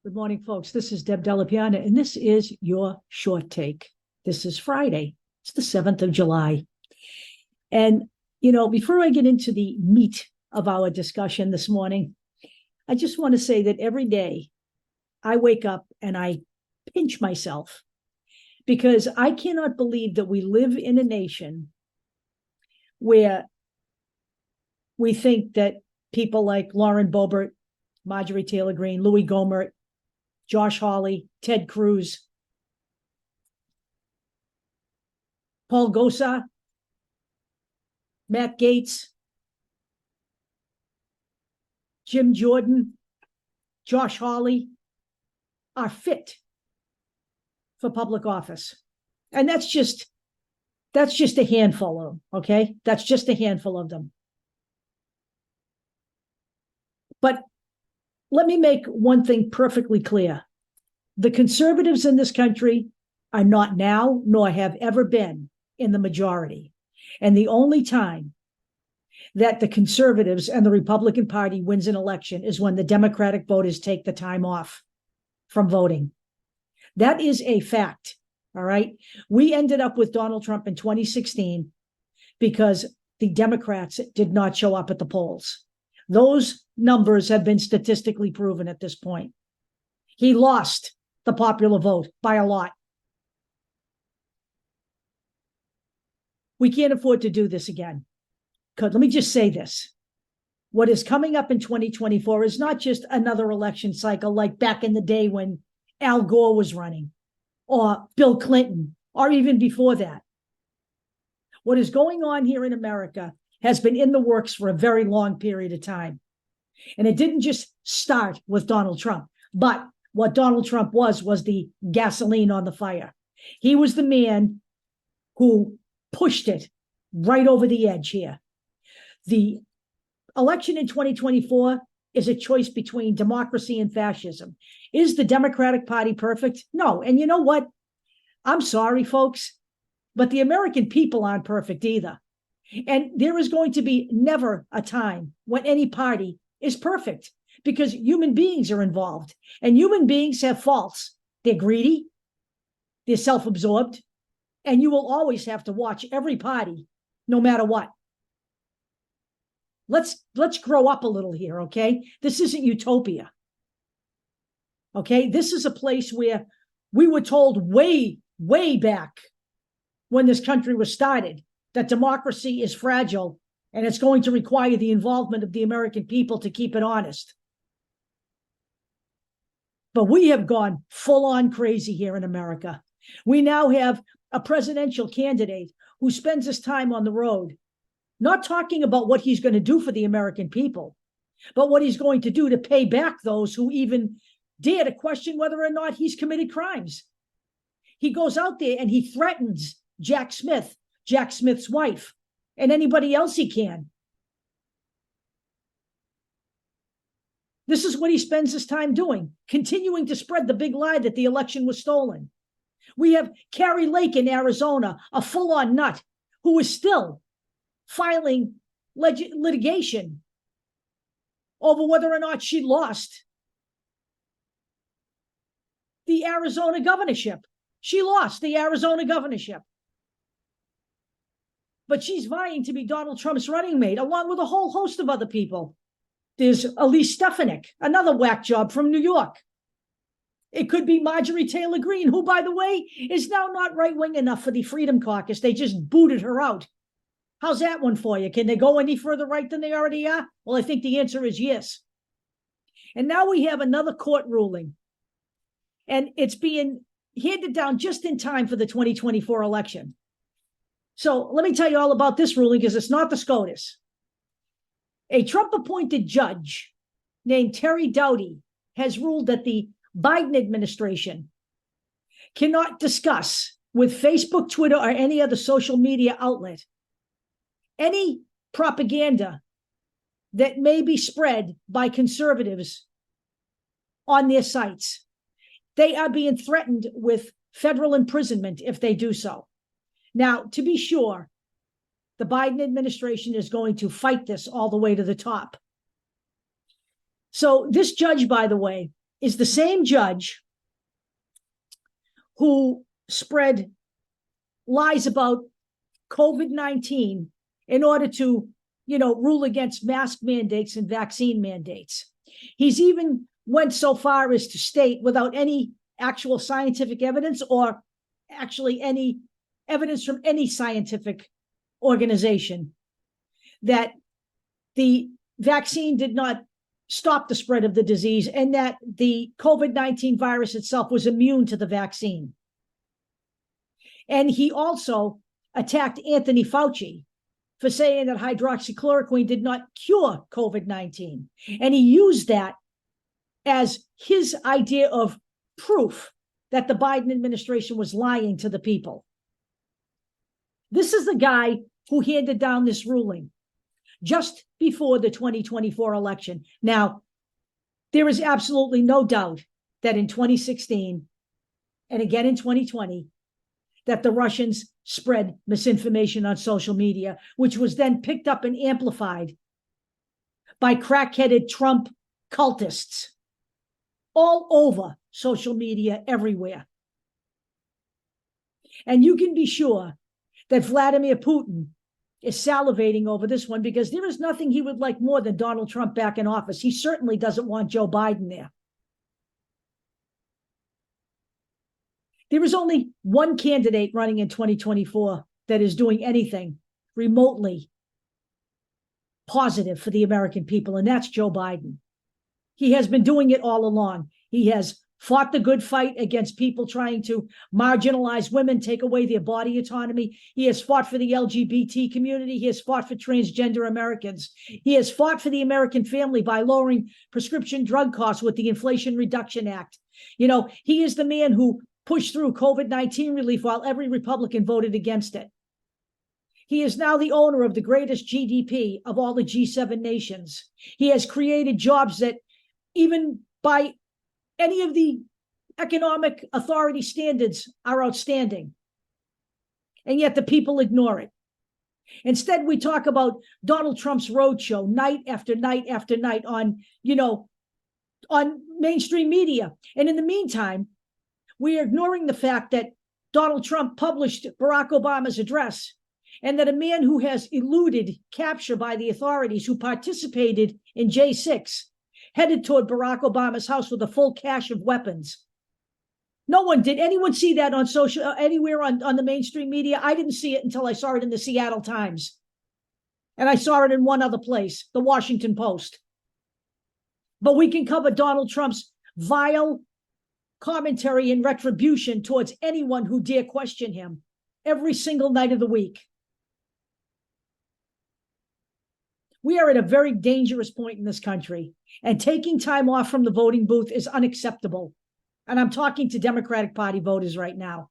Good morning, folks. This is Deb Delapiana, and this is your short take. This is Friday. It's the 7th of July. And, before I get into the meat of our discussion this morning, I just want to say that every day I wake up and I pinch myself because I cannot believe that we live in a nation where we think that people like Lauren Boebert, Marjorie Taylor Greene, Louis Gohmert, Josh Hawley, Ted Cruz, Paul Gosar, Matt Gaetz, Jim Jordan, Josh Hawley are fit for public office. And that's just a handful of them, okay? That's just a handful of them. But let me make one thing perfectly clear. The conservatives in this country are not now, nor have ever been, in the majority. And the only time that the conservatives and the Republican Party wins an election is when the Democratic voters take the time off from voting. That is a fact, all right? We ended up with Donald Trump in 2016 because the Democrats did not show up at the polls. Those numbers have been statistically proven at this point. He lost the popular vote by a lot. We can't afford to do this again. Let me just say this. What is coming up in 2024 is not just another election cycle like back in the day when Al Gore was running, or Bill Clinton, or even before that. What is going on here in America has been in the works for a very long period of time. And it didn't just start with Donald Trump, but what Donald Trump was the gasoline on the fire. He was the man who pushed it right over the edge here. The election in 2024 is a choice between democracy and fascism. Is the Democratic Party perfect? No. And you know what? I'm sorry, folks, but the American people aren't perfect either. And there is going to be never a time when any party is perfect because human beings are involved and human beings have faults. They're greedy, they're self-absorbed, and you will always have to watch every party no matter what. Let's grow up a little here, okay? This isn't utopia. Okay? This is a place where we were told way, way back when this country was started that democracy is fragile and it's going to require the involvement of the American people to keep it honest. But we have gone full on crazy here in America. We now have a presidential candidate who spends his time on the road, not talking about what he's going to do for the American people, but what he's going to do to pay back those who even dare to question whether or not he's committed crimes. He goes out there and he threatens Jack Smith, Jack Smith's wife, and anybody else he can. This is what he spends his time doing, continuing to spread the big lie that the election was stolen. We have Carrie Lake in Arizona, a full-on nut, who is still filing litigation over whether or not she lost the Arizona governorship. She lost the Arizona governorship. But she's vying to be Donald Trump's running mate, along with a whole host of other people. There's Elise Stefanik, another whack job from New York. It could be Marjorie Taylor Greene, who, by the way, is now not right-wing enough for the Freedom Caucus. They just booted her out. How's that one for you? Can they go any further right than they already are? Well, I think the answer is yes. And now we have another court ruling. And it's being handed down just in time for the 2024 election. So let me tell you all about this ruling because it's not the SCOTUS. A Trump-appointed judge named Terry Doughty has ruled that the Biden administration cannot discuss with Facebook, Twitter, or any other social media outlet any propaganda that may be spread by conservatives on their sites. They are being threatened with federal imprisonment if they do so. Now, to be sure, the Biden administration is going to fight this all the way to the top. So this judge, by the way, is the same judge who spread lies about COVID-19 in order to, rule against mask mandates and vaccine mandates. He's even went so far as to state, without any actual scientific evidence or actually any evidence from any scientific organization, that the vaccine did not stop the spread of the disease and that the COVID-19 virus itself was immune to the vaccine. And he also attacked Anthony Fauci for saying that hydroxychloroquine did not cure COVID-19. And he used that as his idea of proof that the Biden administration was lying to the people. This is the guy who handed down this ruling just before the 2024 election. Now, there is absolutely no doubt that in 2016 and again in 2020, that the Russians spread misinformation on social media, which was then picked up and amplified by crack-headed Trump cultists all over social media everywhere. And you can be sure that Vladimir Putin is salivating over this one, because there is nothing he would like more than Donald Trump back in office. He certainly doesn't want Joe Biden there. There is only one candidate running in 2024 that is doing anything remotely positive for the American people, and that's Joe Biden. He has been doing it all along. He has fought the good fight against people trying to marginalize women, take away their body autonomy. He has fought for the LGBT community. He has fought for transgender Americans. He has fought for the American family by lowering prescription drug costs with the Inflation Reduction Act. He is the man who pushed through COVID-19 relief while every Republican voted against it. He is now the owner of the greatest GDP of all the G7 nations. He has created jobs that, even by any of the economic authority standards, are outstanding. And yet the people ignore it. Instead, we talk about Donald Trump's roadshow night after night after night on mainstream media. And in the meantime, we are ignoring the fact that Donald Trump published Barack Obama's address, and that a man who has eluded capture by the authorities, who participated in J6, headed toward Barack Obama's house with a full cache of weapons. No one did. Anyone see that on social, anywhere on the mainstream media? I didn't see it until I saw it in the Seattle Times. And I saw it in one other place, the Washington Post. But we can cover Donald Trump's vile commentary and retribution towards anyone who dare question him every single night of the week. We are at a very dangerous point in this country, and taking time off from the voting booth is unacceptable. And I'm talking to Democratic Party voters right now.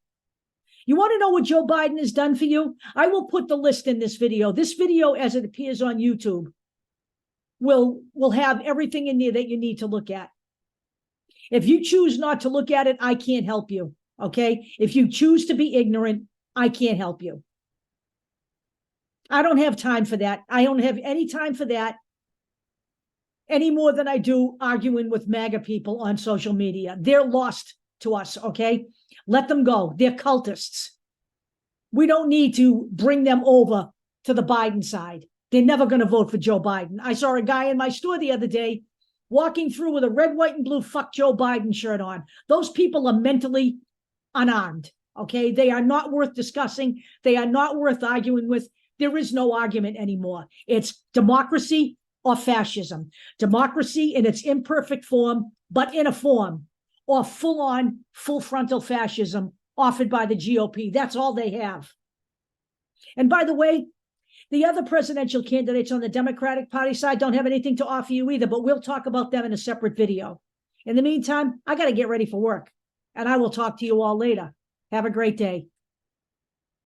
You want to know what Joe Biden has done for you? I will put the list in this video. This video, as it appears on YouTube, will have everything in there that you need to look at. If you choose not to look at it, I can't help you, okay? If you choose to be ignorant, I can't help you. I don't have time for that. I don't have any time for that any more than I do arguing with MAGA people on social media. They're lost to us, okay? Let them go. They're cultists. We don't need to bring them over to the Biden side. They're never going to vote for Joe Biden. I saw a guy in my store the other day walking through with a red, white, and blue "fuck Joe Biden" shirt on. Those people are mentally unarmed, okay? They are not worth discussing. They are not worth arguing with. There is no argument anymore. It's democracy or fascism. Democracy in its imperfect form, but in a form, or full-on, full-frontal fascism offered by the GOP. That's all they have. And by the way, the other presidential candidates on the Democratic Party side don't have anything to offer you either, but we'll talk about them in a separate video. In the meantime, I got to get ready for work, and I will talk to you all later. Have a great day.